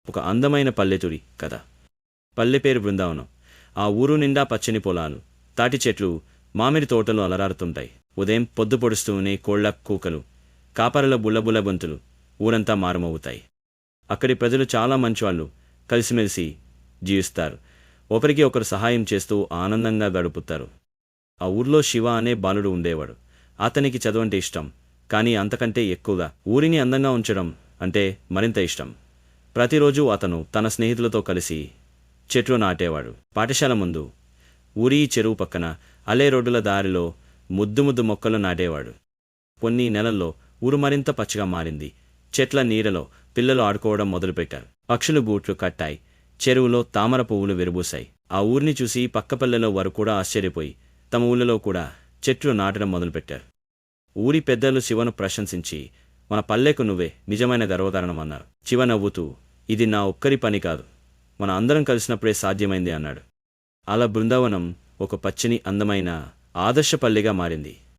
ఒక అందమైన పల్లెటూరి కథ. పల్లె పేరు బృందావనం. ఆ ఊరు నిండా పచ్చని పొలాలు, తాటి చెట్లు, మామిడి తోటలు అలరారుతుంటాయి. ఉదయం పొద్దు పొడుస్తూనే కోళ్ల కూకలు, కాపరల బుల్లబుల్ల గొంతులు ఊరంతా మారుమవుతాయి. అక్కడి ప్రజలు చాలా మంచివాళ్ళు, కలిసిమెలిసి జీవిస్తారు. ఒకరికి ఒకరు సహాయం చేస్తూ ఆనందంగా గడుపుతారు. ఆ ఊర్లో శివ అనే బాలుడు ఉండేవాడు. అతనికి చదువంటే ఇష్టం, కానీ అంతకంటే ఎక్కువగా ఊరిని అందంగా ఉంచడం అంటే మరింత ఇష్టం. ప్రతిరోజు అతను తన స్నేహితులతో కలిసి చెట్లు నాటేవాడు. పాఠశాల ముందు, ఊరి చెరువు పక్కన, అల్లే రోడ్డుల దారిలో ముద్దు ముద్దు మొక్కలు నాటేవాడు. కొన్ని నెలల్లో ఊరు మరింత పచ్చగా మారింది. చెట్ల నీడలో పిల్లలు ఆడుకోవడం మొదలుపెట్టారు. పక్షులు గూట్లు కట్టాయి. చెరువులో తామర పువ్వులు విరబూశాయి. ఆ ఊరిని చూసి పక్కపల్లెలో వారు కూడా ఆశ్చర్యపోయి తమ ఊళ్ళలో కూడా చెట్లు నాటడం మొదలుపెట్టారు. ఊరి పెద్దలు శివను ప్రశంసించి, మన పల్లెకు నువ్వే నిజమైన గర్వకారణం అన్నారు. శివ నవ్వుతూ, ఇది నా ఒక్కరి పని కాదు, మన అందరం కలిసినప్పుడే సాధ్యమైంది అన్నాడు. అలా బృందావనం ఒక పచ్చని అందమైన ఆదర్శ పల్లెగా మారింది.